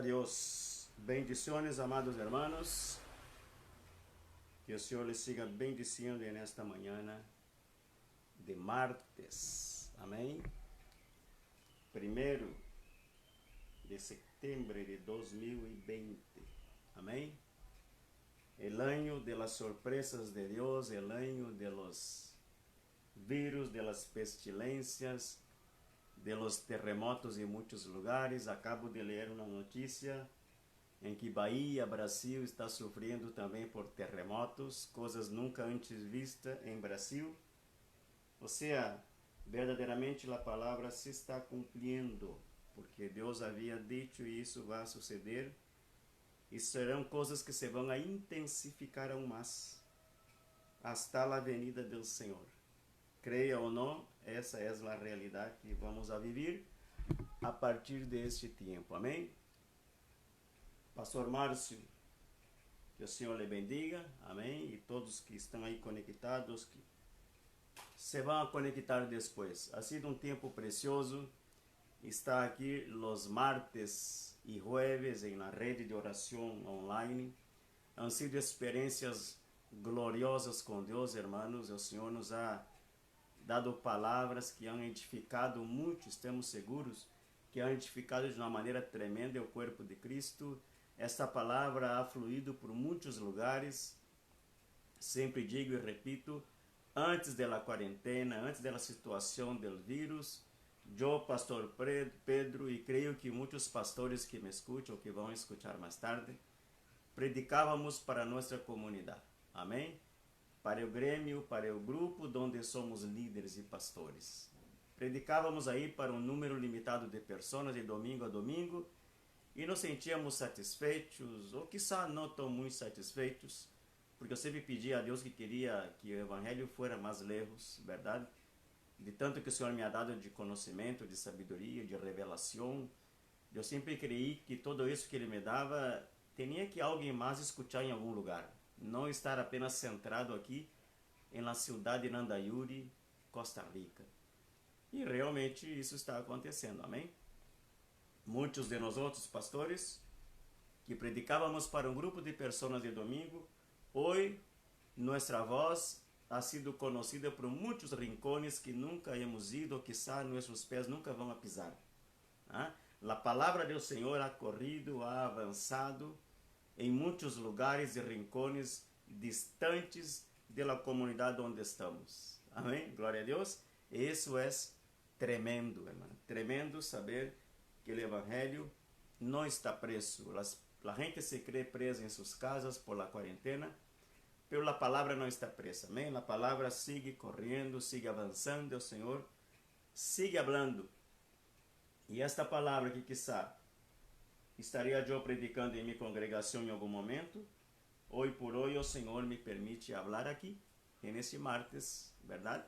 Deus. Bendiciones, amados hermanos. Que o Senhor les siga bendicindo nesta manhã de martes. Amém? 1 de setembro de 2020. Amém? El año de las sorpresas de Dios, el año de los virus, de las pestilencias, de los terremotos em muitos lugares. Acabo de ler uma notícia em que Bahia, Brasil, está sofrendo também por terremotos, coisas nunca antes vistas em Brasil. Ou seja, verdadeiramente a palavra se está cumprindo, porque Deus havia dito e isso vai suceder, e serão coisas que se vão a intensificar aún mais, hasta a venida do Senhor. Creia ou não, essa é a realidade que vamos a viver a partir deste tempo. Amém? Pastor Márcio, que o Senhor lhe bendiga. Amém? E todos que estão aí conectados, que se vão a conectar depois. Ha sido um tempo precioso. Está aqui os martes e jueves em na rede de oração online. Han sido experiências gloriosas com Deus, hermanos. O Senhor nos ha dado palavras que han edificado muito, estamos seguros, que han edificado de uma maneira tremenda o corpo de Cristo. Esta palavra ha fluído por muitos lugares. Sempre digo e repito, antes da quarentena, antes da situação do vírus, eu, pastor Pedro, e creio que muitos pastores que me escutam, ou que vão escutar mais tarde, predicávamos para nossa comunidade. Amém? Para o grêmio, para o grupo onde somos líderes e pastores. Predicávamos aí para um número limitado de pessoas de domingo a domingo e nos sentíamos satisfeitos, ou quizá não tão muito satisfeitos, porque eu sempre pedi a Deus que queria que o evangelho fosse mais lejos, verdade? De tanto que o Senhor me ha dado de conhecimento, de sabedoria, de revelação, eu sempre creí que tudo isso que Ele me dava, tinha que alguém mais escutar em algum lugar. Não estar apenas centrado aqui na cidade de Nandayuri, Costa Rica. E realmente isso está acontecendo, amém? Muitos de nós outros pastores que predicávamos para um grupo de pessoas de domingo, hoje nossa voz ha sido conhecida por muitos rincones que nunca hemos ido, quizá nossos pés nunca vão a pisar. A palavra do Senhor ha corrido, ha avançado em muitos lugares e rincones distantes da comunidade onde estamos. Amém? Glória a Deus. Isso é tremendo, irmão. Tremendo saber que o evangelho não está preso. A gente se crê presa em suas casas por la quarentena, pero a palavra não está presa. Amém? A palavra sigue correndo, sigue avançando. O Senhor sigue hablando. E esta palavra que quizá estaria eu predicando em minha congregação em algum momento, hoje por hoje o Senhor me permite falar aqui, nesse martes, verdade?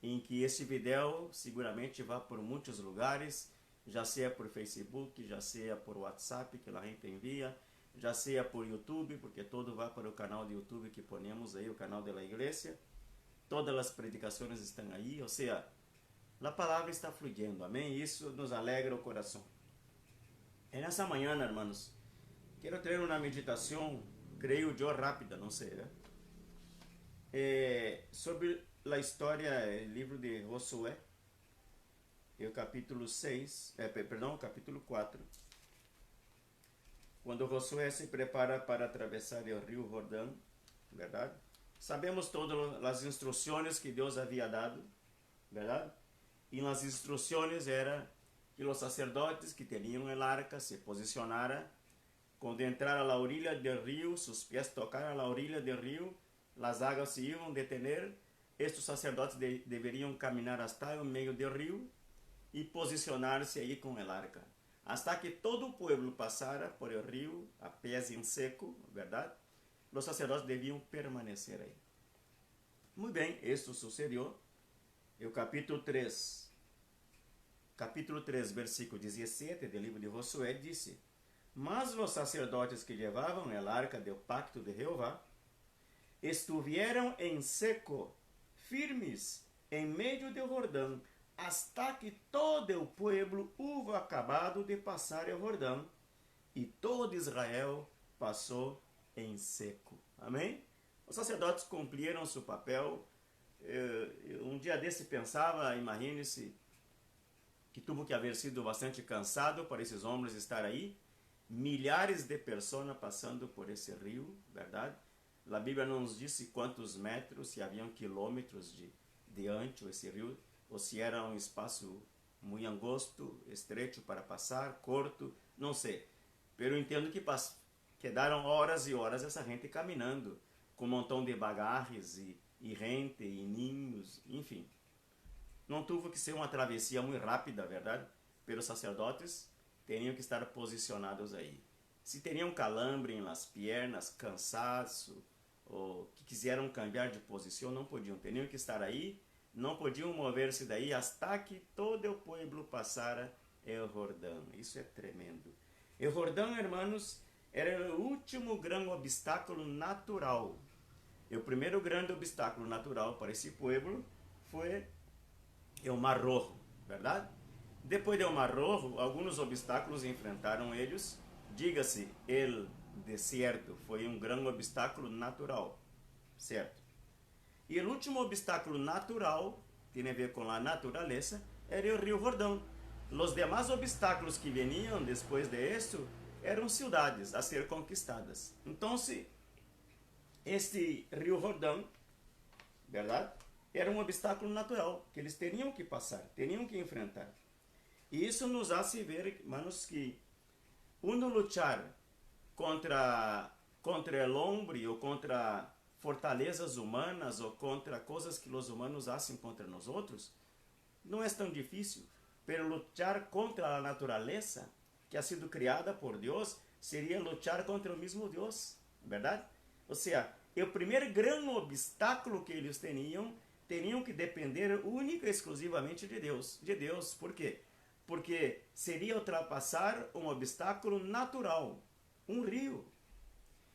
Em que esse vídeo seguramente vai por muitos lugares, já seja por Facebook, já seja por WhatsApp que a gente envia, já seja por YouTube, porque todo vai para o canal de YouTube que ponemos aí, o canal da igreja. Todas as predicações estão aí, ou seja, a palavra está fluindo, amém? Isso nos alegra o coração. E nessa manhã, hermanos, quero ter uma meditação, creio eu, rápida, não sei, né? Sobre a história, o livro de Josué, o capítulo 6, capítulo 4, quando Josué se prepara para atravessar o rio Jordão, verdade? Sabemos todas as instruções que Deus havia dado, verdade? E nas instruções era que os sacerdotes que tinham el arca se posicionaram, quando entraram a orilla do rio, seus pés tocaram a orilla do rio, as águas se iam detener, estes sacerdotes deveriam caminhar hasta o meio do rio e posicionar-se aí com el arca, hasta que todo o povo passara por el rio a pés em seco, verdade? Os sacerdotes deviam permanecer aí. Muito bem, isso sucedeu. E o capítulo 3, versículo 17 do livro de Josué disse: Mas os sacerdotes que levavam el arca do pacto de Jeová estiveram em seco, firmes, em meio do Jordão, hasta que todo o pueblo houve acabado de passar o Jordão, e todo Israel passou em seco. Amém? Os sacerdotes cumpriram seu papel. Um dia desse pensava, imagine-se, que teve que haver sido bastante cansado para esses homens estar aí. Milhares de pessoas passando por esse rio, verdade? A Bíblia não nos disse quantos metros, se haviam quilômetros de ancho esse rio, ou se era um espaço muito angosto, estreito para passar, curto, não sei. Pero entendo que quedaram horas e horas essa gente caminhando, com um montão de bagagens e gente e ninhos, enfim. Não teve que ser uma travessia muito rápida, verdade? Pelos sacerdotes teriam que estar posicionados aí. Se teriam calambre nas pernas, cansaço, ou que quiseram cambiar de posição, não podiam. Teriam que estar aí, não podiam mover-se daí, até que todo o povo passara o Jordão. Isso é tremendo. O Jordão, irmãos, era o último grande obstáculo natural. E o primeiro grande obstáculo natural para esse povo foi o Mar Rojo, verdade? Depois do Mar Rojo, alguns obstáculos enfrentaram eles. Diga-se, o deserto foi um grande obstáculo natural, certo? E o último obstáculo natural, tem a ver com a natureza, era o Rio Jordão. Os demais obstáculos que veniam depois de isso eram cidades a ser conquistadas. Então, este Rio Jordão, verdade? Era um obstáculo natural que eles teriam que passar, teriam que enfrentar. E isso nos hace ver, irmãos, que uno lutar contra o homem ou contra fortalezas humanas ou contra coisas que os humanos fazem contra nós outros, não é tão difícil. Pero lutar contra a natureza que ha sido criada por Deus seria lutar contra o mesmo Deus, verdade? Ou seja, o primeiro grande obstáculo que eles teriam que depender única e exclusivamente de Deus. De Deus, por quê? Porque seria ultrapassar um obstáculo natural, um rio.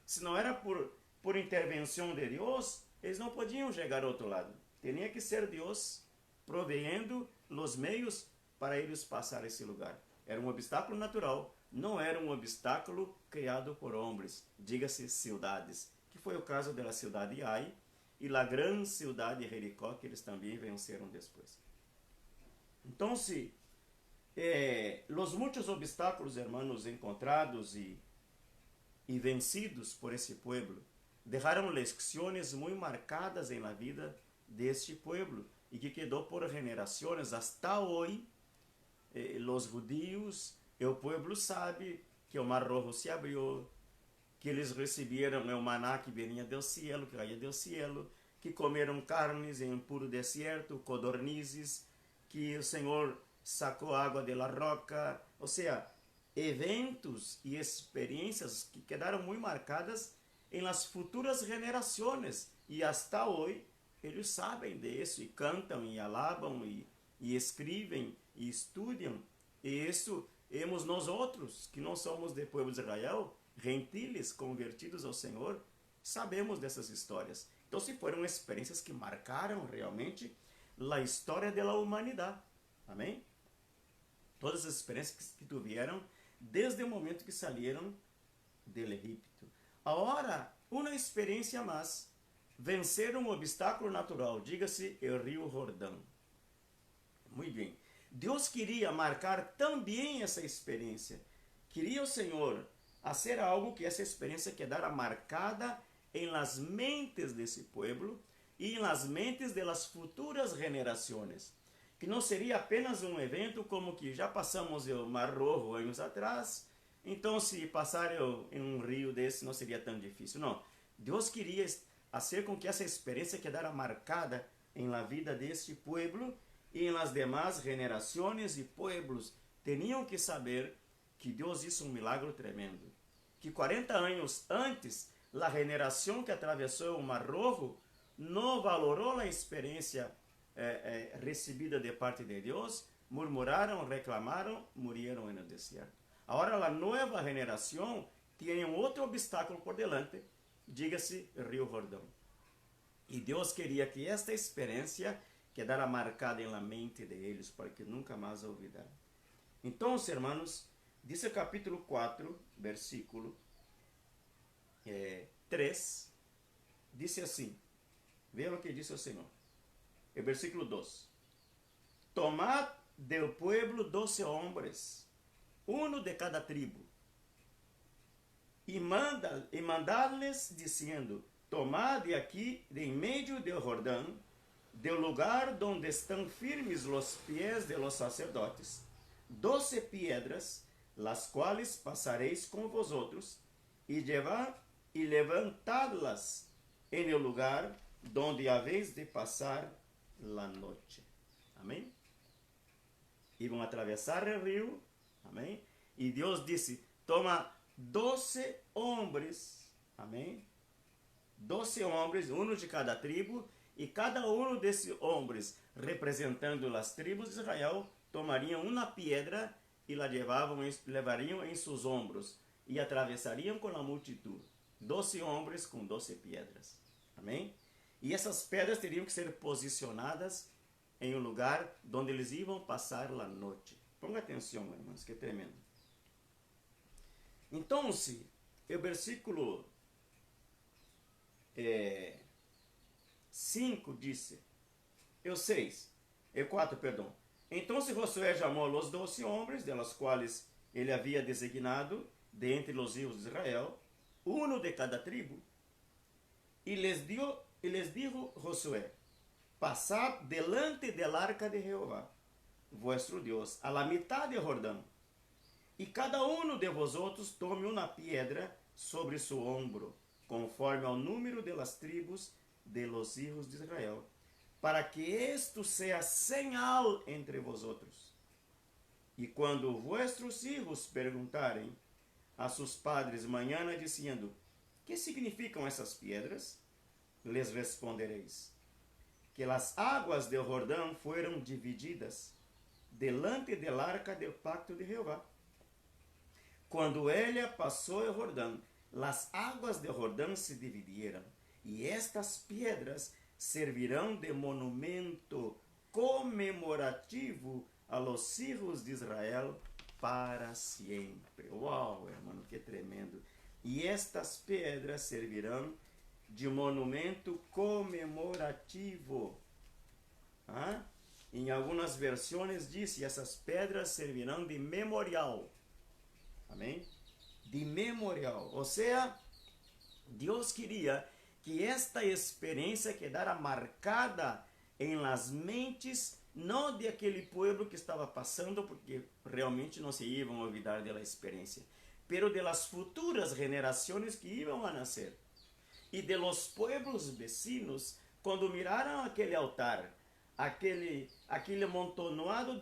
Se não era por intervenção de Deus, eles não podiam chegar ao outro lado. Teria que ser Deus provendo os meios para eles passar esse lugar. Era um obstáculo natural, não era um obstáculo criado por homens, diga-se cidades, que foi o caso da cidade de Ai e a grande cidade de Jericó, que eles também venceram depois. Então, os muitos obstáculos, hermanos, encontrados e vencidos por esse povo, deixaram lições muito marcadas na vida deste povo e que quedou por gerações hasta hoje. Os judeus e o povo sabe que o Mar Rojo se abriu, que eles receberam o maná que vinha do cielo, que caía do cielo, que comeram carnes em um puro deserto, codornizes, que o Senhor sacou água da roca, ou seja, eventos e experiências que quedaram muito marcadas em las futuras gerações e hasta hoje eles sabem disso e cantam e alabam e escrevem e estudam. E isso temos nós outros que não somos de povo de Israel, gentiles convertidos ao Senhor, sabemos dessas histórias. Então, foram experiências que marcaram realmente a história da humanidade. Amém? Todas as experiências que tiveram desde o momento que saíram do Egito. Agora, uma experiência mais, vencer um obstáculo natural, diga-se o Rio Jordão. Muito bem. Deus queria marcar também essa experiência. Queria o Senhor fazer algo que essa experiência quedara marcada em las mentes desse povo e em las mentes de las futuras gerações. Que não seria apenas um evento como que já passamos o Mar Rojo anos atrás, então se passar em um rio desse não seria tão difícil. Não. Deus queria fazer com que essa experiência quedara marcada em la vida deste povo e em las demás gerações e pueblos. Tinham que saber que Deus hizo um milagre tremendo. Que 40 anos antes, a geração que atravessou o Mar Rojo não valorou a experiência recebida de parte de Deus, murmuraram, reclamaram, morreram no deserto. Agora a nova geração tem um outro obstáculo por delante, diga-se Rio Jordão. E Deus queria que esta experiência quedara marcada na mente de eles, para que nunca mais olvidaram. Então, hermanos, Diz o capítulo 4, versículo 3, disse assim, veja o que disse o Senhor. O versículo 2. Tomad del pueblo 12 hombres, uno de cada tribo, e mandad-les dizendo, tomad de aqui, de en medio del Jordão, del lugar donde estão firmes los pies de los sacerdotes, 12 piedras, las quales pasaréis com vosotros, e levantadlas en el lugar donde habéis de passar la noche. Amém? Iam atravessar o rio, amém? E Deus disse, toma 12 homens, amém? 12 homens, um de cada tribo, e cada um desses homens, representando as tribos de Israel, tomariam uma pedra e la levariam em seus ombros, e atravessariam com a multitud. 12 homens com 12 pedras, amém? E essas pedras teriam que ser posicionadas em um lugar onde eles iam passar a noite. Ponga atenção, irmãos, que tremendo. Então, o versículo 5 disse, 4, perdão. Então Josué chamou os 12 homens, delas quais ele havia designado, de entre os hijos de Israel, uno de cada tribo, e les dijo Josué, passad delante del arca de Jehová, vuestro Deus, a la mitad de Jordão, e cada um de vosotros tome uma pedra sobre su ombro, conforme ao número de las tribos de los hijos de Israel, para que esto sea señal entre vosotros. E quando vuestros hijos perguntarem a sus padres mañana dizendo, que significam essas pedras? Les respondereis, que las aguas del Jordão foram divididas delante del arca del pacto de Jehová. Quando ella passou o Jordão, las aguas del Jordão se dividieron, e estas pedras servirão de monumento comemorativo a los hijos de Israel para sempre. Uau, irmão, que tremendo. E estas pedras servirão de monumento comemorativo. Em algumas versões diz, essas pedras servirão de memorial. Amém? De memorial. Ou seja, Deus queria que esta experiência quedara marcada em las mentes, não de aquele povo que estava passando, porque realmente não se iam olvidar da experiência, pero de las futuras gerações que iam a nascer. E de los pueblos vecinos, quando miraram aquele altar, aquele amontoado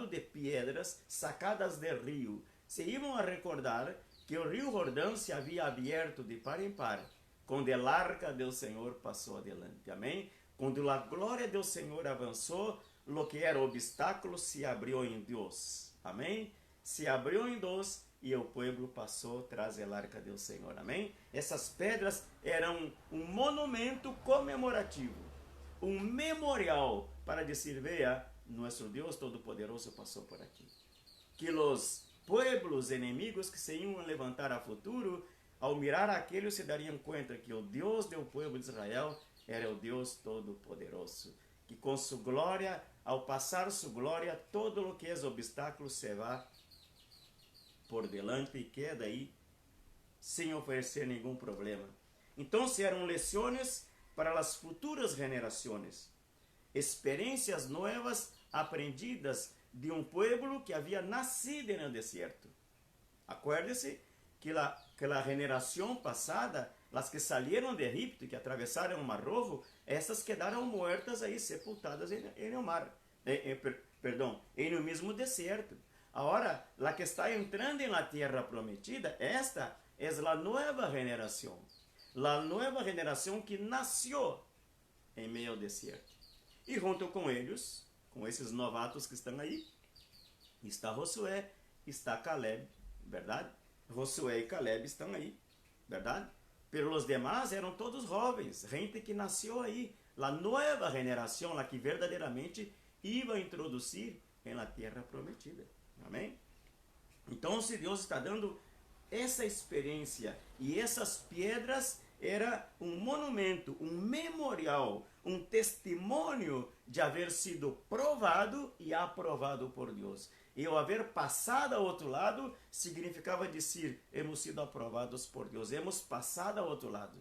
de pedras sacadas do rio, se iam a recordar que o rio Jordão se havia aberto de par em par, quando a arca do Senhor passou adiante. Amém? Quando a glória do Senhor avançou, lo que era obstáculo se abriu em Deus. Amém? Se abriu em Deus e o povo passou tras a arca do Senhor. Amém? Essas pedras eram um monumento comemorativo, um memorial para dizer, veja, nosso Deus Todo-Poderoso passou por aqui. Que os pueblos inimigos que se iam levantar a futuro, ao mirar aquilo, se dariam conta que o Deus do povo de Israel era o Deus Todo-Poderoso, que com sua glória, ao passar sua glória, todo o que é obstáculo se vai por delante e queda aí sem oferecer nenhum problema. Então, eram lições para as futuras gerações, experiências novas aprendidas de um povo que havia nascido no deserto. Acuérdese que a geração passada, as que saíram de Egipto, que atravessaram o Mar Rojo, essas quedaram mortas aí, sepultadas em o mar, em o mesmo deserto. Agora, a que está entrando na terra prometida, esta é a nova geração. A nova geração que nasceu em meio ao deserto. E junto com eles, com esses novatos que estão aí, está Josué, está Caleb, verdade? Josué e Caleb estão aí, verdade? Pero os demais eram todos jovens, gente que nasceu aí, a nova geração, a que verdadeiramente ia introduzir na terra prometida. Amém? Então, se Deus está dando essa experiência, e essas pedras era um monumento, um memorial, um testemunho de haver sido provado e aprovado por Deus. E o haver passado ao outro lado significava dizer, hemos sido aprovados por Deus, hemos passado ao outro lado.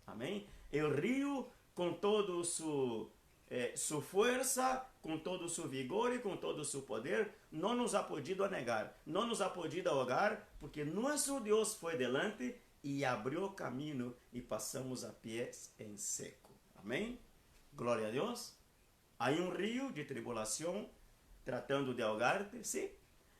Amém? E o rio, com todo sua força, com todo o seu vigor e com todo o seu poder, não nos ha podido negar, não nos ha podido ahogar, porque nosso Deus foi delante e abriu caminho e passamos a pés em seco. Amém? Glória a Deus. Há um rio de tribulação tratando de ahogar-te, sim.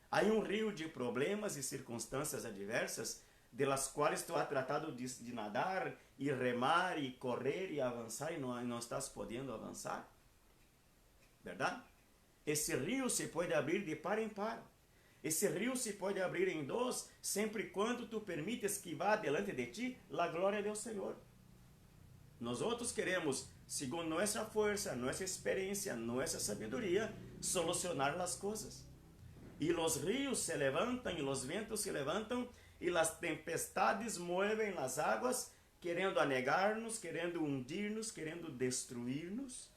Há um rio de problemas e circunstâncias adversas, de las quais tu has tratado de nadar e remar e correr e avançar e não estás podendo avançar. Verdade? Esse rio se pode abrir de par em par. Esse rio se pode abrir em dois, sempre e quando tu permites que vá delante de ti a glória do Senhor. Nós outros queremos, segundo nossa força, nossa experiência, nossa sabedoria, solucionar as coisas. E os rios se levantam, e os ventos se levantam, e as tempestades movem as águas, querendo anegar-nos, querendo hundir-nos, querendo destruir-nos,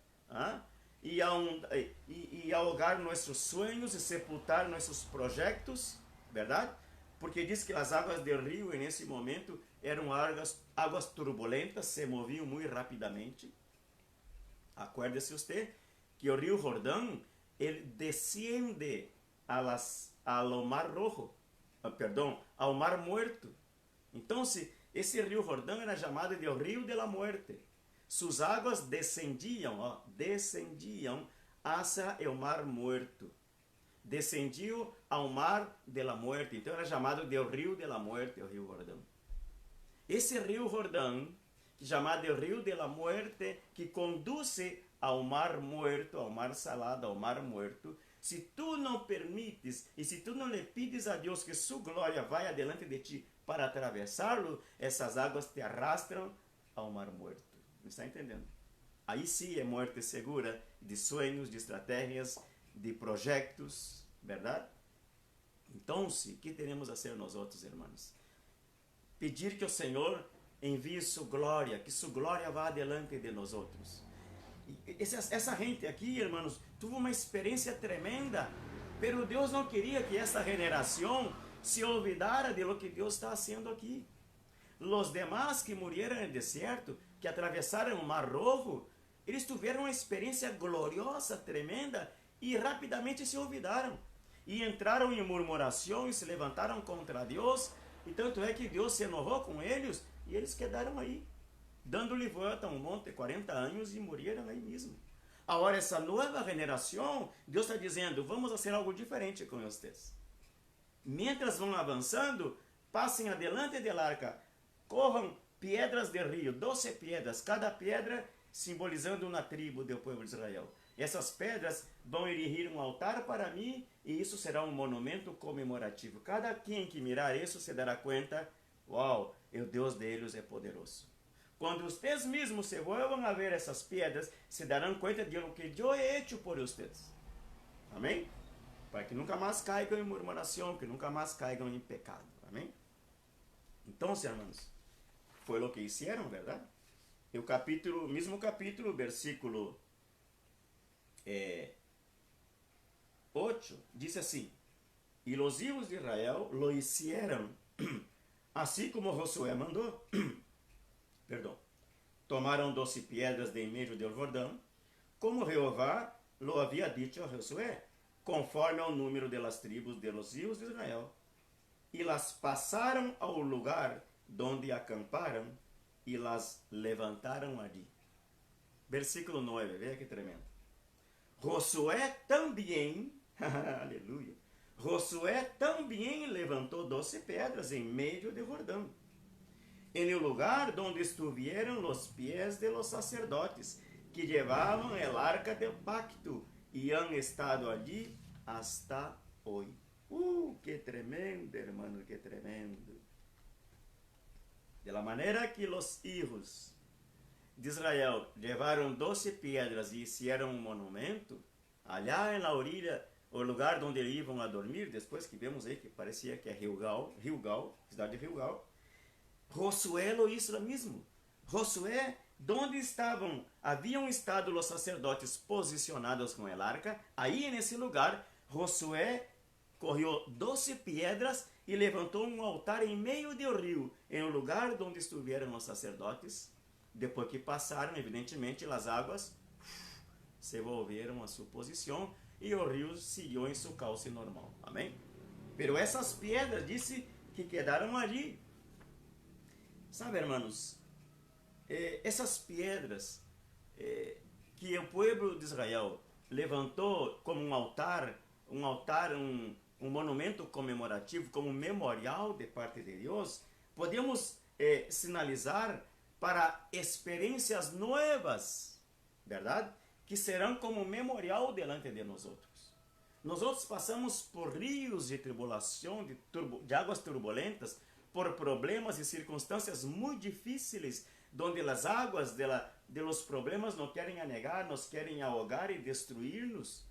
e ahogar nossos sonhos e sepultar nossos projetos, verdade? Porque diz que as águas do rio, nesse momento, eram águas turbulentas, se moviam muito rapidamente. Acuerde-se você que o rio Jordão, ele desciende ao Mar Rojo, ao Mar Muerto. Então, esse rio Jordão era chamado de Rio de la Muerte. Suas águas descendiam hacia o Mar Muerto. Descendiam ao Mar de la Muerte. Então, era chamado de Rio de la Muerte, o rio Jordão. Esse rio Jordão, chamado de Rio de la Muerte, que conduz ao Mar Muerto, ao Mar Salado, ao Mar Muerto, se tu não permites e se tu não lhe pedes a Deus que sua glória vá adiante de ti para atravessá-lo, essas águas te arrastram ao Mar Muerto. Me está entendendo? Aí sim é morte segura de sonhos, de estratégias, de projetos, verdade? Então, o que teremos a ser nós outros, irmãos? Pedir que o Senhor envie sua glória, que sua glória vá adiante de nós outros. Essa gente aqui, irmãos, teve uma experiência tremenda, pero Deus não queria que essa geração se olvidara de lo que Deus está fazendo aqui. Os demais que morreram no deserto, que atravessaram o Mar Rojo, eles tiveram uma experiência gloriosa, tremenda, e rapidamente se olvidaram. E entraram em murmuração e se levantaram contra Deus, e tanto é que Deus se enojou com eles, e eles quedaram aí, dando-lhe volta a um monte 40 anos e morreram aí mesmo. Agora, essa nova geração, Deus está dizendo, vamos fazer algo diferente com vocês. Mientras vão avançando, passem adelante del arca, corram pedras de rio, 12 pedras, cada pedra simbolizando uma tribo do povo de Israel. Essas pedras vão erigir um altar para mim, e isso será um monumento comemorativo. Cada quem que mirar isso se dará conta, uau, o Deus deles é poderoso. Quando vocês mesmos se volvam a ver essas pedras, se darão conta de lo que eu he hecho por vocês. Amém? Para que nunca mais caigam em murmuração, que nunca mais caigam em pecado. Amém? Então, irmãos, foi o que fizeram, verdade? E o mesmo capítulo, versículo 8, diz assim: E os hijos de Israel lo hicieron, assim como Josué mandou. Perdão. Tomaram 12 pedras de em meio do Jordão, como Jeová lo havia dito a Josué, conforme ao número de las tribos de los hijos de Israel, e las passaram ao lugar donde acamparam, e las levantaram ali. Versículo 9, veja que tremendo. Josué também, aleluia, Josué também levantou 12 pedras em meio do Jordão, em o lugar donde estuvieron os pés de los sacerdotes, que llevavam el arca del pacto, e han estado ali hasta hoy. Que tremendo, hermano, que tremendo. De la manera que los hijos de Israel levaram 12 pedras e hicieron um monumento, allá en la orilla o lugar onde eles iam a dormir, depois que vemos aí que parecia que é Gilgal, cidade de Gilgal, Josué lo hizo lo mismo. Josué, donde haviam estado os sacerdotes posicionados com el arca, aí nesse lugar, Josué corrió 12 piedras e levantou um altar em meio do rio, em um lugar onde estiveram os sacerdotes. Depois que passaram, evidentemente, as águas se volveram a sua posição e o rio seguiu em seu cauce normal. Amém? Pero essas pedras, disse que quedaram ali. Sabe, hermanos, essas pedras que o povo de Israel levantou como um altar, um monumento comemorativo, como um memorial de parte de Deus, podemos sinalizar para experiências novas, verdade? Que serão como memorial delante de nós outros. Nós outros passamos por rios de tribulação, de águas turbulentas, por problemas e circunstâncias muito difíceis, onde as águas de los problemas nos querem anegar, nos querem ahogar e destruir-nos.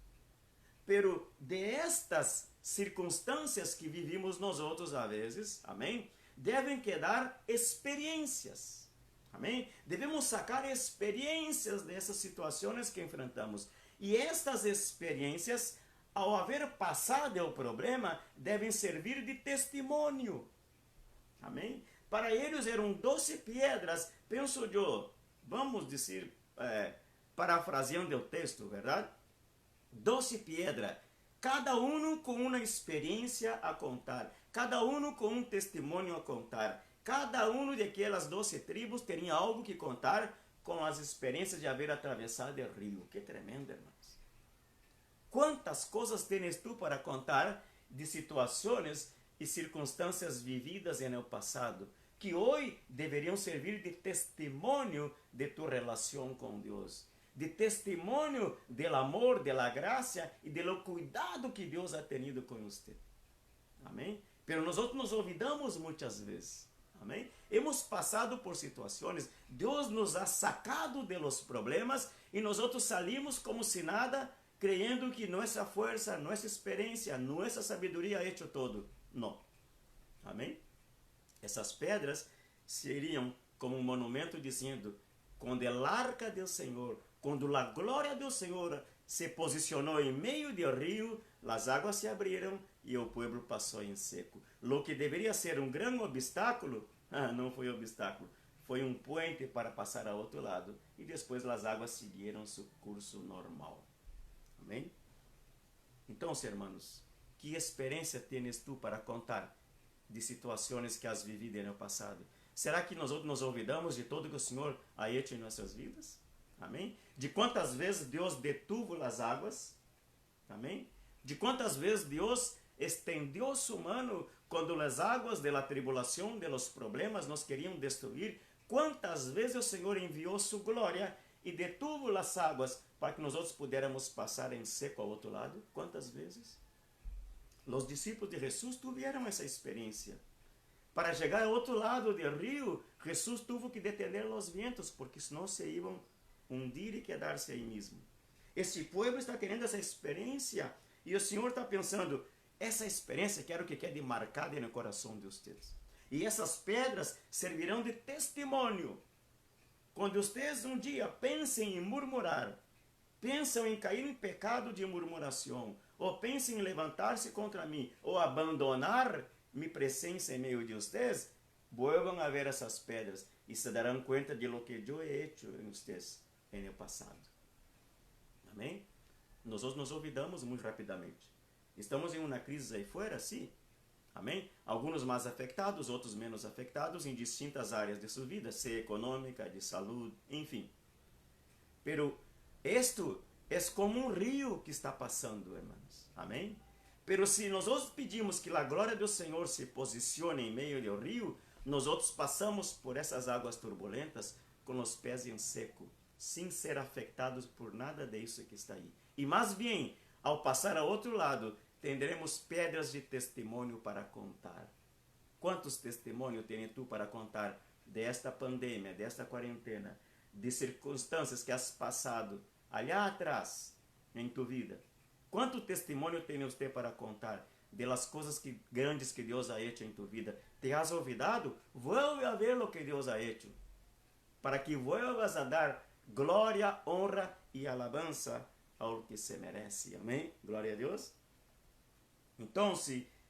Pero de estas circunstâncias que vivimos nós outros às vezes, amém? Devem quedar experiências. Amém? Devemos sacar experiências dessas situações que enfrentamos. E estas experiências, ao haver passado o problema, devem servir de testemunho. Amém? Para eles eram 12 pedras, penso eu, vamos dizer, parafraseando o texto, verdade? 12 pedras, cada um com uma experiência a contar, cada um com um testemunho a contar. Cada uma daquelas 12 tribos teria algo que contar com as experiências de haver atravessado o rio. Que tremendo, irmãos. Quantas coisas tens tu para contar de situações e circunstâncias vividas no passado, que hoje deveriam servir de testemunho de tu relação com Deus, de testemunho do amor, da graça e do cuidado que Deus ha tenido com você. Amém? Pero nós nos olvidamos muitas vezes. Amém? Hemos passado por situações, Deus nos ha sacado de los problemas e nós outros salimos como se nada, creyendo que nossa força, nossa experiência, nossa sabedoria ha hecho todo. Não. Amém? Essas pedras seriam como um monumento dizendo, quando a arca do Senhor, quando a glória do Senhor se posicionou em meio do rio, as águas se abriram e o povo passou em seco. Lo que deveria ser um grande obstáculo, não foi obstáculo, foi um puente para passar ao outro lado. E depois as águas seguiram seu curso normal. Amém? Então, irmãos, que experiência tens tu para contar de situações que has vivido no passado? Será que nós nos olvidamos de tudo que o Senhor ha hecho em nossas vidas? Amém? De quantas vezes Deus detuvo as águas? Amém? De quantas vezes Deus estendeu sua mão quando as águas da tribulação, de los problemas nos queriam destruir? Quantas vezes o Senhor enviou sua glória e detuvo as águas para que nós outros pudéssemos passar em seco ao outro lado? Quantas vezes? Os discípulos de Jesus tiveram essa experiência. Para chegar ao outro lado do rio, Jesus teve que detener os ventos, porque senão se iam hundir e quedar-se aí mesmo. Esse povo está tendo essa experiência e o Senhor está pensando, essa experiência quero que quede marcada no coração de vocês. E essas pedras servirão de testemunho. Quando vocês um dia pensem em murmurar, pensam em cair em pecado de murmuração, ou pensem em levantar-se contra mim, ou abandonar minha presença em meio de vocês, vuelvan a ver essas pedras e se darão conta de lo que eu he hecho em vocês no passado. Amém? Nós nos olvidamos muito rapidamente. Estamos em uma crise aí fora, sim. Amém? Alguns mais afetados, outros menos afetados em distintas áreas de sua vida, seja econômica, de saúde, enfim. Pero esto é como um rio que está passando, irmãos. Amém? Pero se nós pedimos que a glória do Senhor se posicione em meio do rio, nós outros passamos por essas águas turbulentas com os pés em seco, sem ser afetados por nada disso que está aí. E mais bem, ao passar ao outro lado, teremos pedras de testemunho para contar. Quantos testemunhos tens tu para contar desta pandemia, desta quarentena, de circunstâncias que has passado allá atrás em tu vida? Quanto testemunho tem você para contar de las coisas grandes que Deus ha hecho em tu vida? ¿Te has olvidado? Vuelve a ver lo que Deus ha hecho, para que vuelvas a dar glória, honra e alabanza ao que se merece. Amém? Glória a Deus. Então,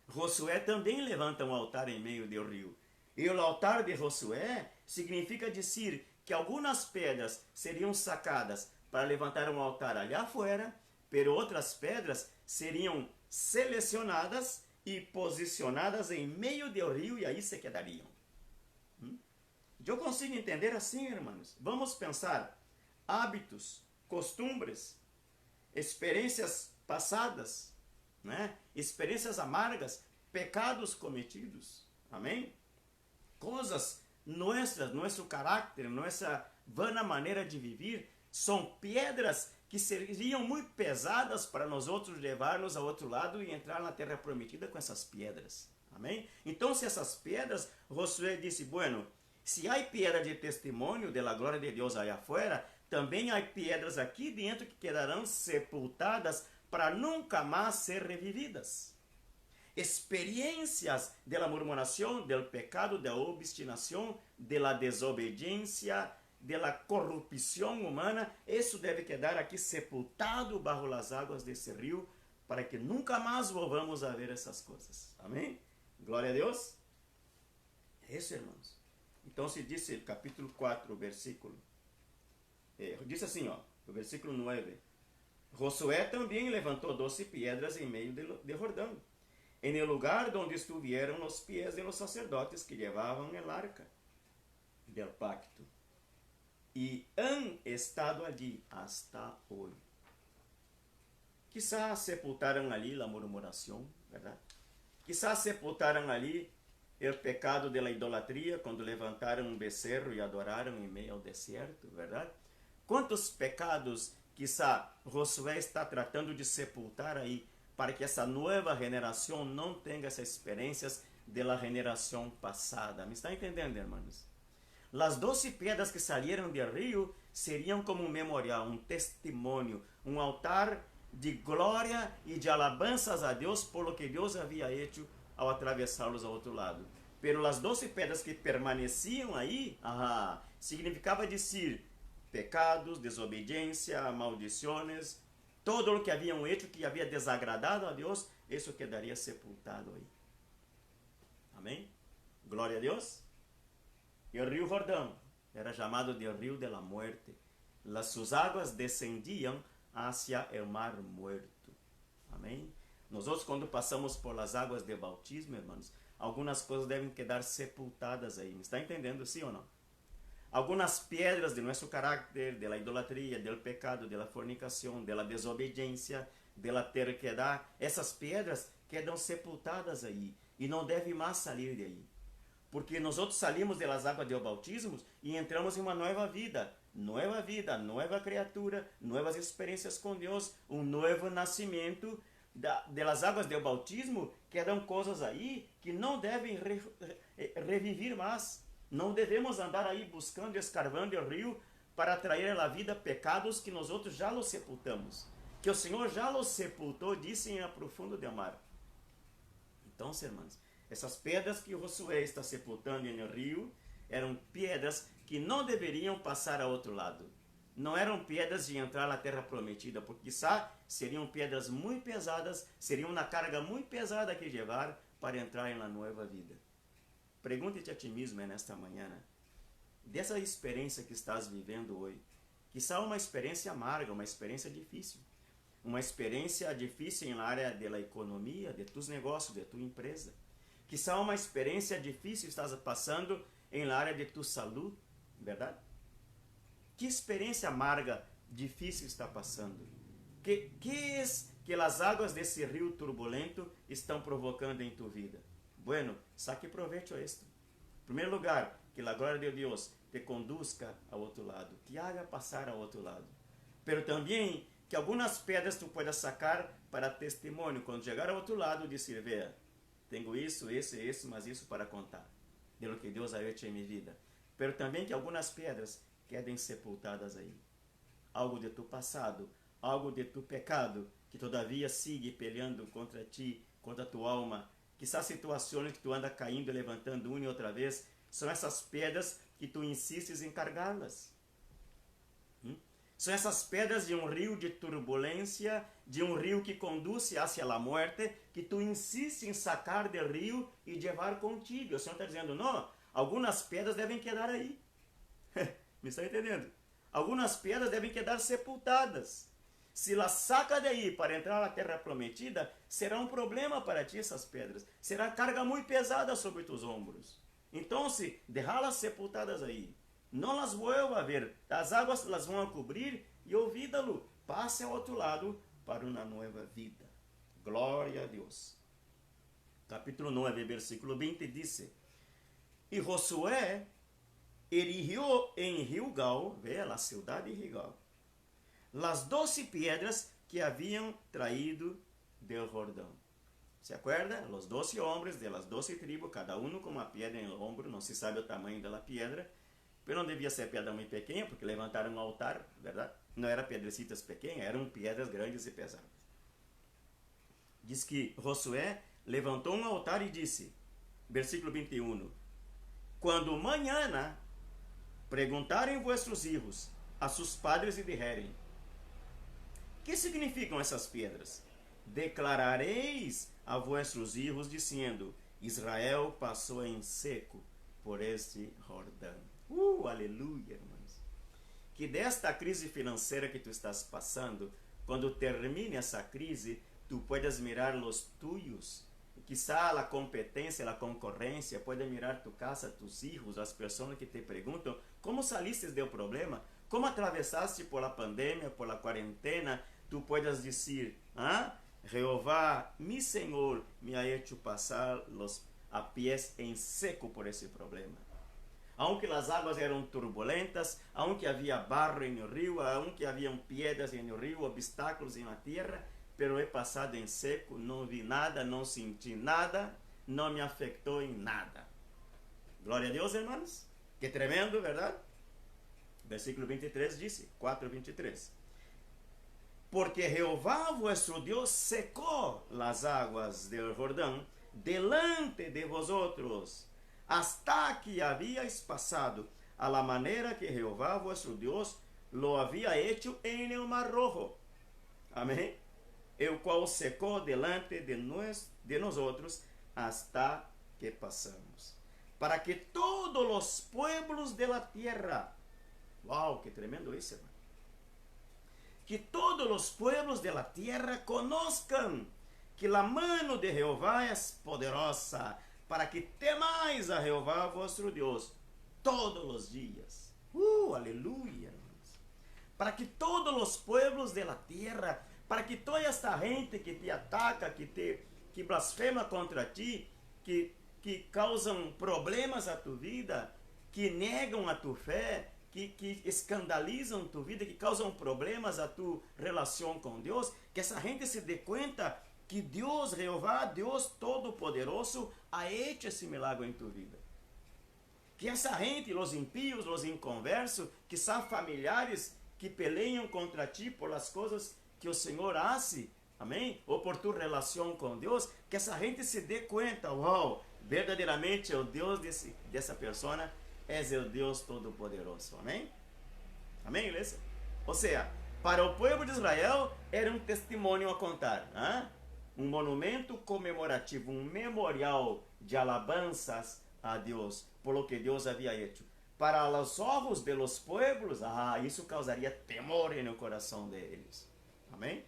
Josué também levanta um altar em meio do rio. E o altar de Josué significa dizer que algumas pedras seriam sacadas para levantar um altar ali afuera, pero outras pedras seriam selecionadas e posicionadas em meio do rio e aí se quedariam. Eu consigo entender assim, irmãos. Vamos pensar hábitos, costumes, experiências passadas, né? Experiências amargas, pecados cometidos. Amém? Coisas nossas, nosso caráter, nossa vana maneira de viver, são pedras que seriam muito pesadas para nós outros levar-nos ao outro lado e entrar na terra prometida com essas pedras. Amém? Então, se essas pedras, Josué disse, bueno, se há pedra de testemunho da glória de Deus aí afuera, também há pedras aqui dentro que quedarão sepultadas para nunca mais ser revividas. Experiencias de la murmuración, del pecado, de la obstinación, de la desobediencia, de la corrupción humana, isso deve quedar aqui sepultado bajo las águas desse rio, para que nunca mais volvamos a ver essas coisas. Amém? Glória a Deus. É isso, irmãos. Então se diz, capítulo 4, versículo, diz assim, o versículo 9, Josué também levantou 12 pedras em meio de Jordão, en el lugar donde estuvieron los pies de los sacerdotes que llevaban el arca del pacto, y han estado allí hasta hoy. Quizás sepultaram ali a murmuração, verdade? Quizás sepultaram ali o pecado de la idolatria, quando levantaram um becerro e adoraram em meio ao deserto, verdade? Quantos pecados, quizá, Josué está tratando de sepultar aí, para que essa nova geração não tenha essas experiências da geração passada. ¿Me está entendendo, irmãos? As 12 pedras que saíram do rio seriam como um memorial, um testemunho, um altar de glória e de alabanças a Deus por lo que Deus havia hecho ao atravessá-los ao outro lado. Pero as 12 pedras que permaneciam aí, significava dizer pecados, desobediência, maldições, todo o que haviam hecho que havia desagradado a Deus, isso quedaria sepultado aí. Amém? Glória a Deus. E o rio Jordão era chamado de rio de la muerte. Suas águas descendiam hacia el mar muerto. Amém? Nós outros, quando passamos por las águas de bautismo, irmãos, algumas coisas devem quedar sepultadas aí. Me está entendendo, sim ou não? Algumas pedras de nosso caráter, de la idolatria, del pecado, de la fornicação, de la desobediência, de la terquedad, essas pedras quedam sepultadas aí e não devem mais sair de aí. Porque nós outros salimos das águas do bautismo e entramos em uma nova vida, nova criatura, novas experiências com Deus, um novo nascimento. Das águas do bautismo quedam coisas aí que não devem reviver mais. Não devemos andar aí buscando, escarvando o rio para atrair à vida pecados que nós outros já los sepultamos. Que o Senhor já los sepultou, disse em profundo de mar. Então, irmãos, essas pedras que Josué está sepultando no rio eram pedras que não deveriam passar ao outro lado. Não eram pedras de entrar na terra prometida, porque quizá seriam pedras muito pesadas, seriam uma carga muito pesada que levar para entrar na nova vida. Pergunte-te a ti mesmo nesta manhã, dessa experiência que estás vivendo hoje, quizá uma experiência amarga, uma experiência difícil na área da economia, de tus negócios, de tua empresa. Quizá uma experiência difícil estás passando na área de tu saúde, verdade? Que experiência amarga, difícil está passando? Que é que as águas desse rio turbulento estão provocando em tu vida? Bueno, saque proveito a esto. Em primeiro lugar, que a glória de Deus te conduzca ao outro lado, te haga passar ao outro lado. Pero também que algumas pedras tu puedas sacar para testemunho, quando chegar ao outro lado, dizer, vea, tenho isso, mas isso para contar, de lo que Deus ha hecho em minha vida. Pero também que algumas pedras quedem sepultadas aí. Algo de tu passado, algo de tu pecado, que todavia sigue peleando contra ti, contra tua alma. Quizás situações que tu anda caindo e levantando uma e outra vez, são essas pedras que tu insistes em cargá-las. São essas pedras de um rio de turbulência, de um rio que conduz hacia a morte, que tu insistes em sacar do rio e levar contigo. O Senhor está dizendo, não, algumas pedras devem quedar aí. Me está entendendo? Algumas pedras devem quedar sepultadas. Se las saca daí para entrar na terra prometida, será um problema para ti essas pedras. Será carga muito pesada sobre tus ombros. Então, se deixá-las sepultadas aí, não las vuelva a ver, as águas las vão a cobrir e olvídalo. Passe ao outro lado para uma nova vida. Glória a Deus. Capítulo 9, versículo 20 diz: E Josué erigió em Gilgal, vê a cidade de Gilgal, las 12 piedras que haviam traído del Jordão. ¿Se acuerda? Los 12 hombres de las 12 tribos, cada uno com uma pedra no ombro, não se sabe o tamanho da pedra, mas não devia ser pedra muito pequena, porque levantaram um altar, verdade? Não eram pedrecitas pequenas, eram pedras grandes e pesadas. Diz que Josué levantou um altar e disse, versículo 21, quando mañana perguntarem vuestros hijos a sus padres e dijerem, que significam essas pedras? Declarareis a vuestros hijos dizendo, Israel passou em seco por este Jordão. Aleluia, irmãos. Que desta crise financeira que tu estás passando, quando termine essa crise, tu puedas mirar os tuyos. Quizá a competência, a concorrência, pode mirar tu casa, tus hijos, as pessoas que te perguntam, como saliste do problema? Como atravessaste por a pandemia, por a quarentena? Tu puedes dizer, Jeová, mi Senhor, me ha hecho pasar a pies en seco por esse problema. Aunque as águas eram turbulentas, aunque havia barro no rio, aunque haviam pedras no rio, obstáculos na terra, pero he passado em seco, não vi nada, não senti nada, não me afetou em nada. Glória a Deus, irmãos. Que tremendo, verdade? Versículo 23 disse, 4:23. Porque Jeová vuestro Deus secou las águas del Jordão delante de vosotros, hasta que habíais passado, a la manera que Jeová vuestro Deus lo había hecho en el mar rojo. Amém? El qual secou delante de nosotros hasta que passamos. Para que todos os pueblos de la tierra, uau, que tremendo isso, irmão. Que todos os pueblos de la tierra conozcan que la mano de Jehová es poderosa, para que temais a Jehová vuestro Deus todos os dias. Aleluia, irmãos. Para que todos os pueblos de la tierra, para que toda esta gente que te ataca, que blasfema contra ti, que causam problemas a tu vida, que negam a tu fé, que escandalizam tu vida, que causam problemas a tu relação com Deus, que essa gente se dê conta que Deus, Jeová, Deus Todo-Poderoso, ha hecho esse milagre em tu vida. Que essa gente, os impíos, os inconversos, que são familiares que peleiam contra ti por as coisas que o Senhor hace, amém? Ou por tu relação com Deus, que essa gente se dê conta, uau, verdadeiramente o Deus dessa pessoa é o Deus Todo-Poderoso, amém? Amém, igreja? Ou seja, para o povo de Israel era um testemunho a contar, um monumento comemorativo, um memorial de alabanças a Deus, por lo que Deus havia hecho. Para os olhos de los pueblos, isso causaria temor no coração deles. Amém?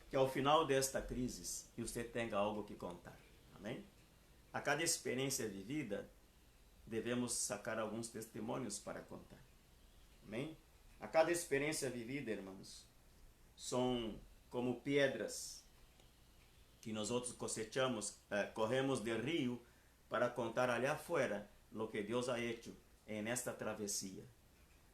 Que ao final desta crise, você tenha algo que contar. Amém? A cada experiência vivida, devemos sacar alguns testemunhos para contar. Amém? A cada experiência vivida, irmãos, são como pedras que nós outros cosechamos, corremos de rio para contar ali afuera lo que Deus ha hecho en esta travessia.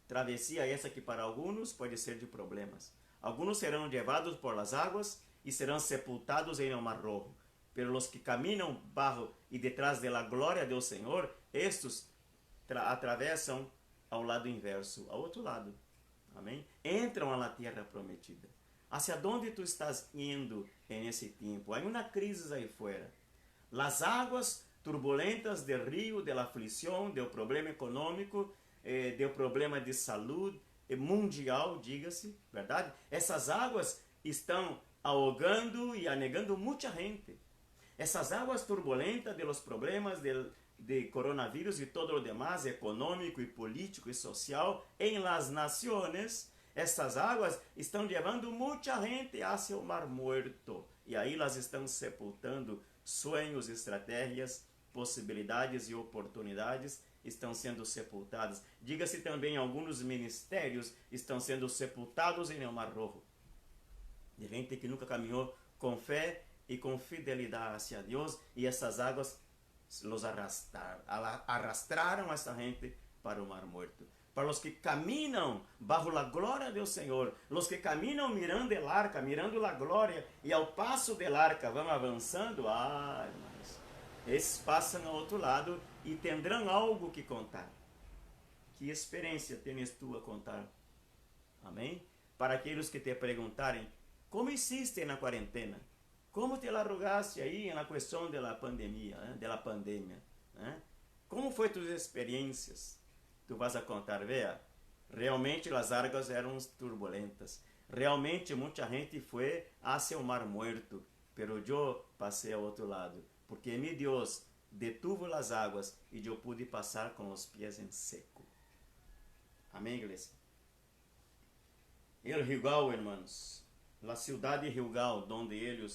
Travessia essa que para alguns pode ser de problemas. Alguns serão levados por las águas e serão sepultados em el mar rojo. Pero los que caminam bajo e detrás de la glória do Senhor, estes atravessam ao lado inverso, ao outro lado. Amém? Entram na terra prometida. Hacia onde tu estás indo nesse tempo? Há uma crise aí fora. As águas turbulentas do rio, da aflição, do problema econômico, do problema de saúde mundial, diga-se, verdade? Essas águas estão ahogando e anegando muita gente. Essas águas turbulentas de los problemas de coronavírus e todo o demás, econômico e político e social, em las naciones, essas águas estão levando muita gente hacia o mar muerto. E aí elas estão sepultando sonhos, estratégias, possibilidades e oportunidades estão sendo sepultadas. Diga-se também, alguns ministérios estão sendo sepultados em el mar rojo. De gente que nunca caminhou com fé e com fidelidade hacia Deus, e essas águas los arrastraram essa gente para o mar muerto. Para os que caminham bajo a glória do Senhor, os que caminham mirando el arca, mirando a glória, e ao passo del arca vão avançando, irmãos, esses passam ao outro lado e terão algo que contar. Que experiência tens tu a contar? Amém? Para aqueles que te perguntarem, como hiciste na quarentena? Como te arrugaste aí na questão da pandemia, Como foi tus experiências? Tu vas a contar, vea, realmente as águas eram turbulentas. Realmente muita gente foi hacia o mar muerto, pero eu passei ao outro lado, porque mi Deus detuvo as águas e eu pude passar com os pés em seco. Amém, igreja? El Gilgal, hermanos, a cidade de Gilgal, onde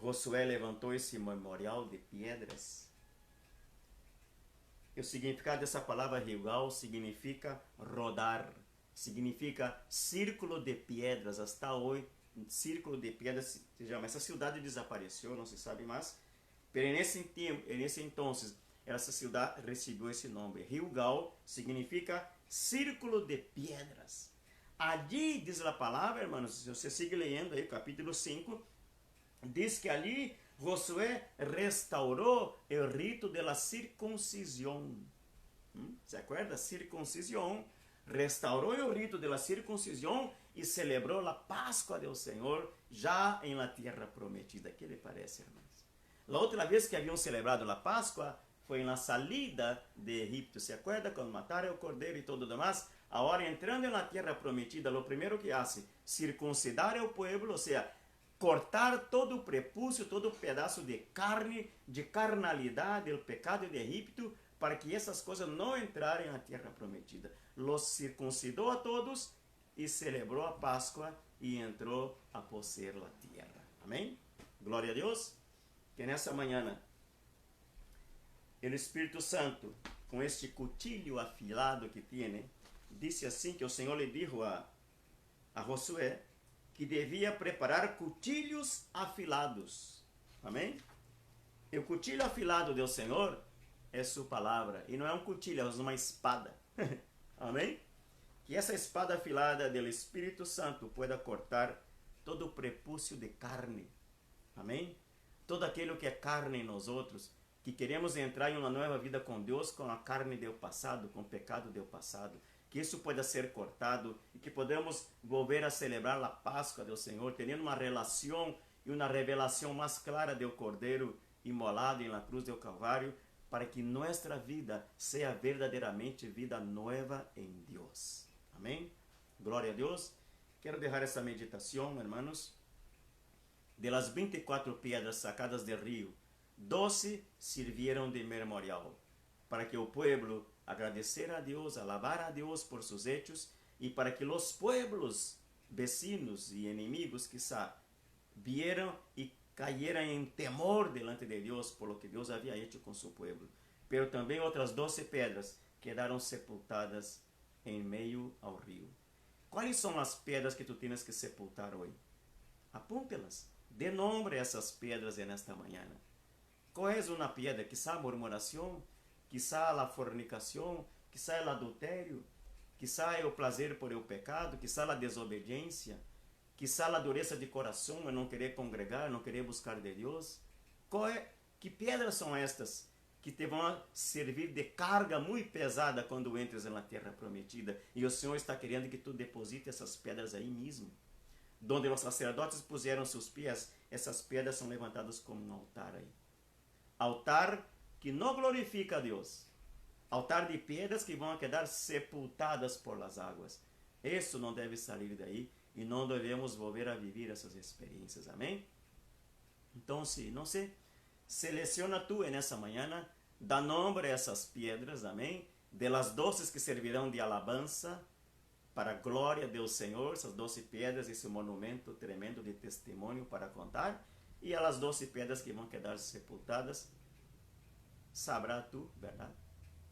Josué levantou esse memorial de pedras. O significado dessa palavra Gilgal significa rodar, significa círculo de pedras. Hasta hoje, círculo de pedras se chama. Essa cidade desapareceu, não se sabe mais. Mas nesse entonces, essa cidade recebeu esse nome. Gilgal significa círculo de pedras. Ali diz a palavra, hermanos, se você sigue lendo aí, capítulo 5, diz que ali Josué restaurou o rito de la circuncisão. ¿Se acuerda? Circuncisão. Restaurou o rito de la circuncisão e celebrou a Páscoa do Senhor já em la tierra prometida. Que lhe parece, irmãos? A outra vez que haviam celebrado a Páscoa foi na salida de Egipto. ¿Se acuerda? Quando mataram o cordeiro e todo o demás. Agora, entrando na tierra prometida, o primeiro que hace, circuncidar o pueblo, ou seja, cortar todo o prepúcio, todo o pedaço de carne, de carnalidade, do pecado de Egipto, para que essas coisas não entrarem na terra prometida. Los circuncidou a todos e celebrou a Páscoa e entrou a possuir a terra. Amém? Glória a Deus. Que nessa manhã, o Espírito Santo, com este cuchillo afilado que tem, disse assim que o Senhor lhe disse a Josué, que devia preparar cuchillos afilados. Amém? E o cuchillo afilado do Senhor é sua palavra. E não é um cuchillo, é uma espada. Amém? Que essa espada afilada do Espírito Santo pueda cortar todo o prepúcio de carne. Amém? Todo aquilo que é carne em nós outros, que queremos entrar em uma nova vida com Deus, com a carne do passado, com o pecado do passado. Que isso possa ser cortado e que podamos volver a celebrar a Páscoa do Senhor, tendo uma relação e uma revelação mais clara do Cordeiro imolado na cruz do Calvário, para que nossa vida seja verdadeiramente vida nova em Deus. Amém? Glória a Deus. Quero deixar essa meditação, hermanos. De las 24 pedras sacadas do rio, 12 sirvieron de memorial, para que o pueblo agradecer a Deus, alabar a Deus por seus hechos, e para que os pueblos vecinos e inimigos, quizá, vieram e cayeran em temor delante de Deus por lo que Deus havia hecho com seu pueblo. Pero também outras 12 pedras quedaram sepultadas em meio ao rio. Quais são as pedras que tu tens que sepultar hoje? Apúntelas. Dê nome a essas pedras nesta manhã. Qual é uma pedra? Quizá a murmuração, quizá a fornicação, quizá o adultério, quizá é o prazer por el pecado, quizá a desobediência, quizá a dureza de coração, a não querer congregar, não querer buscar de Deus. Que pedras são estas que te vão servir de carga muito pesada quando entres na terra prometida? E o Senhor está querendo que tu deposite essas pedras aí mesmo. donde os sacerdotes puseram seus pés, essas pedras são levantadas como um altar aí. Altar que não glorifica a Deus. Altar de pedras que vão quedar sepultadas por las águas. Isso não deve sair daí e não devemos volver a viver essas experiências. Amém? Então, se não se seleciona tu nessa manhã, dá nome a essas pedras, amém? De las doces que servirão de alabança para a glória do Senhor, essas 12 pedras, esse monumento tremendo de testemunho para contar, e elas 12 pedras que vão quedar sepultadas, sabrá tu, verdade?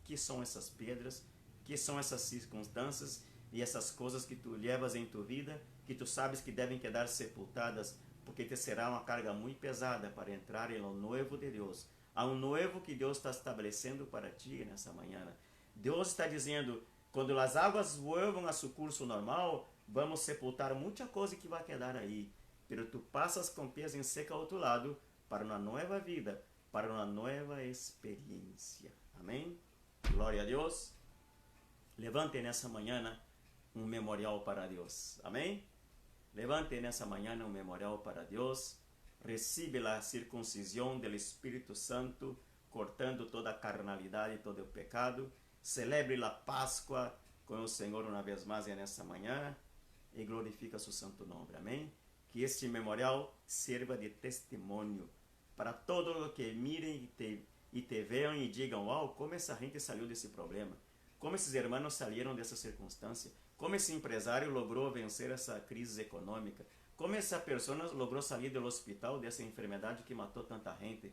Que são essas pedras, que são essas circunstâncias e essas coisas que tu levas em tua vida, que tu sabes que devem quedar sepultadas, porque te será uma carga muito pesada para entrar em um novo de Deus. Há um novo que Deus está estabelecendo para ti nessa manhã. Deus está dizendo, quando as águas volvam a seu curso normal, vamos sepultar muita coisa que vai quedar aí. Pero tu passas com pés em seca ao outro lado, para uma nova vida, para uma nova experiência. Amém? Glória a Deus. Levante nessa manhã um memorial para Deus. Amém? Levante nessa manhã um memorial para Deus. Recibe a circuncisão do Espírito Santo, cortando toda a carnalidade e todo o pecado. Celebre a Páscoa com o Senhor uma vez mais nessa manhã e glorifica seu santo nome. Amém? Que este memorial sirva de testemunho para todos os que mirem e te vejam e digam, uau, como essa gente saiu desse problema, como esses irmãos saíram dessa circunstância, como esse empresário logrou vencer essa crise econômica, como essa pessoa logrou sair do hospital dessa enfermidade que matou tanta gente,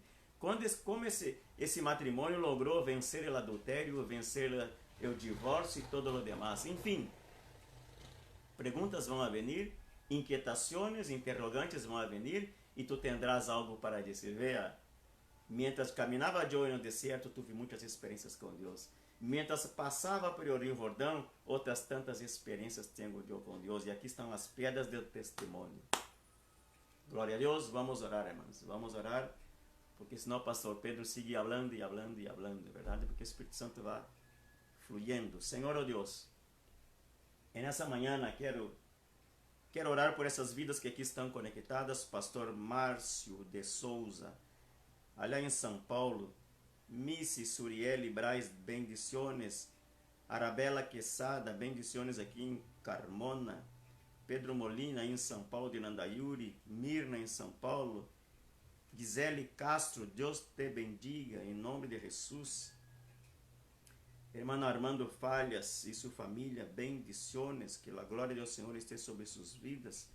como esse matrimônio logrou vencer o adultério, vencer o divórcio e todo o demais. Enfim, perguntas vão a venir, inquietações, interrogantes vão a venir, e tu tendrás algo para dizer. Veja, mientras caminhava eu no deserto, tive muitas experiências com Deus. Mientras passava por o Rio Jordão, outras tantas experiências tenho eu com Deus. E aqui estão as pedras do testemunho. Glória a Deus. Vamos orar, irmãos. Vamos orar, porque senão o pastor Pedro sigue falando e falando e falando, verdade? Porque o Espírito Santo vai fluyendo. Senhor, oh Deus, nessa manhã quero orar por essas vidas que aqui estão conectadas. Pastor Márcio de Souza, allá em São Paulo. Missy Surieli Braz, bendiciones. Arabella Quesada, bendiciones aqui em Carmona. Pedro Molina em São Paulo de Nandayuri. Mirna em São Paulo. Gisele Castro, Deus te bendiga em nome de Jesus. Hermano Armando Falhas e sua família, bendiciones, que a glória do Senhor esteja sobre suas vidas.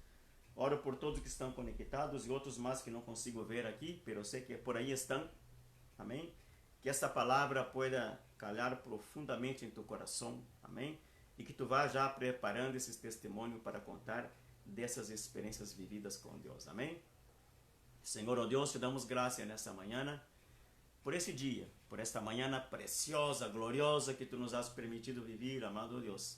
Oro por todos que estão conectados e outros mais que não consigo ver aqui, pero sei que por aí estão. Amém? Que esta palavra pueda calhar profundamente em tu coração. Amém? E que tu vá já preparando esses testemunhos para contar dessas experiências vividas com Deus. Amém? Senhor, oh Deus, te damos graça nessa manhã, por esse dia, por esta manhã preciosa, gloriosa que tu nos has permitido viver, amado Deus.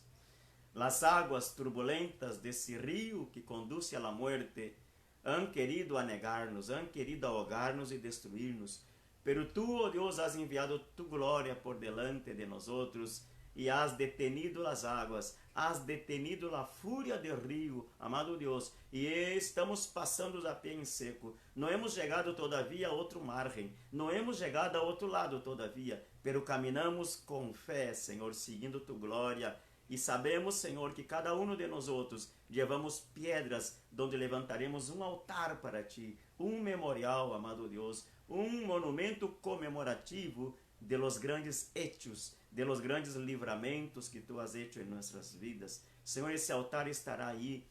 Las águas turbulentas desse rio que conduz à morte han querido anegar-nos, han querido ahogar-nos e destruir-nos. Pero tu, oh Deus, has enviado tu glória por delante de nós outros e has detenido as águas, has detenido a fúria do rio, amado Deus, e estamos passando a pé em seco. Não hemos chegado todavia a outro margem, não hemos chegado a outro lado todavia, pero caminhamos com fé, Senhor, seguindo tu glória. E sabemos, Senhor, que cada um de nós outros levamos pedras donde levantaremos um altar para ti, um memorial, amado Deus, um monumento comemorativo de los grandes hechos, de los grandes livramentos que tu has hecho em nossas vidas. Senhor, esse altar estará aí,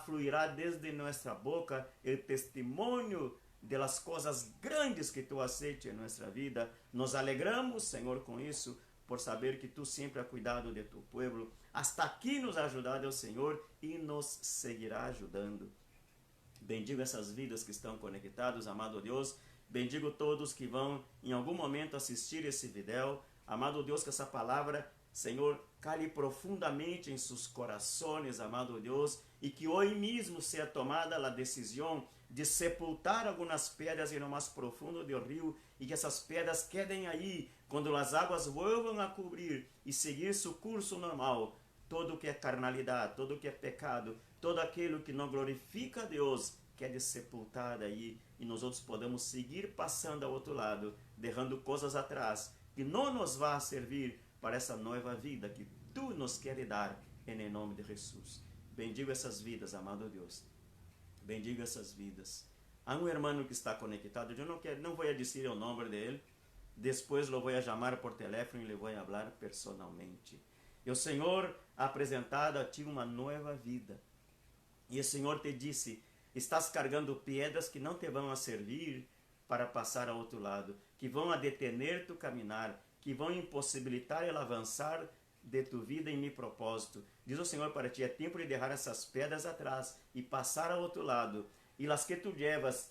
fluirá desde nossa boca o testemunho de las coisas grandes que tu has hecho em nossa vida. Nos alegramos, Senhor, com isso, por saber que tu sempre has cuidado de tu pueblo. Hasta aqui nos ha ajudado o Senhor e nos seguirá ajudando. Bendigo essas vidas que estão conectadas, amado Deus. Bendigo todos que vão em algum momento assistir esse vídeo. Amado Deus, que essa palavra, Senhor, cale profundamente em seus corações, amado Deus, e que hoje mesmo seja tomada a decisão de sepultar algumas pedras no mais profundo do rio e que essas pedras quedem aí quando as águas voltam a cobrir e seguir seu curso normal. Todo que é carnalidade, todo que é pecado, todo aquilo que não glorifica a Deus, quer de sepultar aí, e nós outros podemos seguir passando ao outro lado, deixando coisas atrás, que não nos vá servir para essa nova vida que Tu nos queres dar, em nome de Jesus. Bendigo essas vidas, amado Deus. Bendiga essas vidas. Há um irmão que está conectado, eu não vou dizer o nome dele, depois lo vou chamar por telefone e le vou falar personalmente. E o Senhor ha apresentado a ti uma nova vida. E o Senhor te disse, estás carregando pedras que não te vão a servir para passar ao outro lado, que vão a detener tu caminhar, que vão impossibilitar ele avançar de tu vida em meu propósito. Diz o Senhor para ti, é tempo de deixar essas pedras atrás e passar ao outro lado. E las que tu llevas,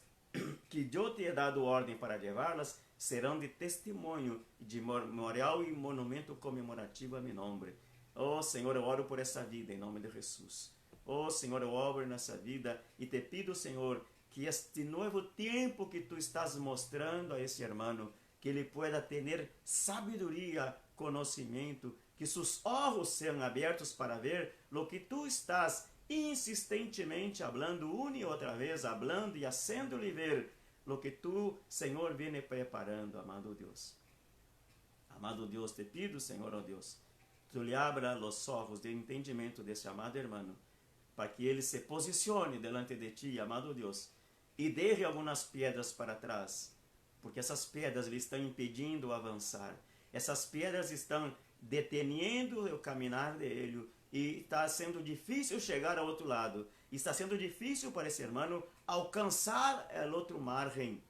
que eu te he dado ordem para levá-las, serão de testemunho, de memorial e monumento comemorativo a meu nome. Oh Senhor, eu oro por essa vida em nome de Jesus. Oh Senhor, eu oro nessa vida e te pido, Senhor, que este novo tempo que tu estás mostrando a esse irmão, que ele pueda ter sabedoria, conhecimento, que seus olhos sejam abertos para ver lo que tu estás insistentemente hablando una y otra vez, hablando y haciéndole ver lo que tu, Senhor, viene preparando, amado Deus. Amado Deus, te pido, Senhor, oh Deus, tu lhe abra os olhos de entendimento desse amado irmão, para que ele se posicione delante de ti, amado Deus, e deixe algumas pedras para trás, porque essas pedras lhe estão impedindo avançar. Essas pedras estão deteniendo o caminhar dele e está sendo difícil chegar ao outro lado. Está sendo difícil para esse irmão alcançar o outro margem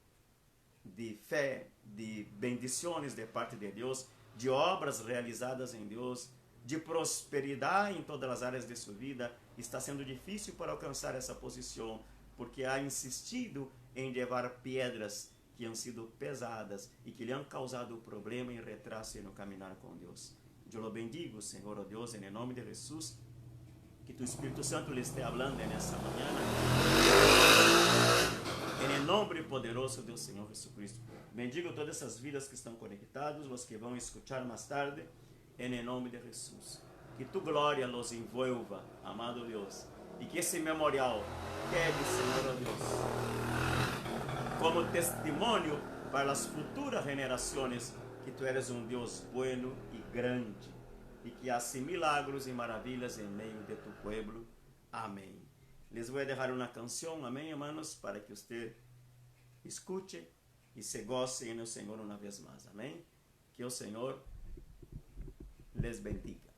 de fé, de bendições de parte de Deus, de obras realizadas em Deus, de prosperidade em todas as áreas de sua vida. Está sendo difícil para alcançar essa posição, porque ha insistido em levar pedras que han sido pesadas e que lhe han causado problema e retraso no caminhar com Deus. Eu lo bendigo, Senhor, oh Deus, em nome de Jesus, que tu Espírito Santo lhe esteja falando nessa manhã, em nome poderoso do Senhor Jesucristo. Bendigo todas essas vidas que estão conectadas, os que vão escutar mais tarde, em nome de Jesus. Que tu glória los envolva, amado Deus, e que esse memorial quede, Senhor, oh Deus, como testemunho para as futuras gerações, que tu eres um Deus bueno e grande, e que hace milagros e maravilhas em meio de tu pueblo. Amém. Les vou deixar uma canção, amém, hermanos, para que você escute e se goce no Senhor uma vez mais, amém. Que o Senhor les bendiga.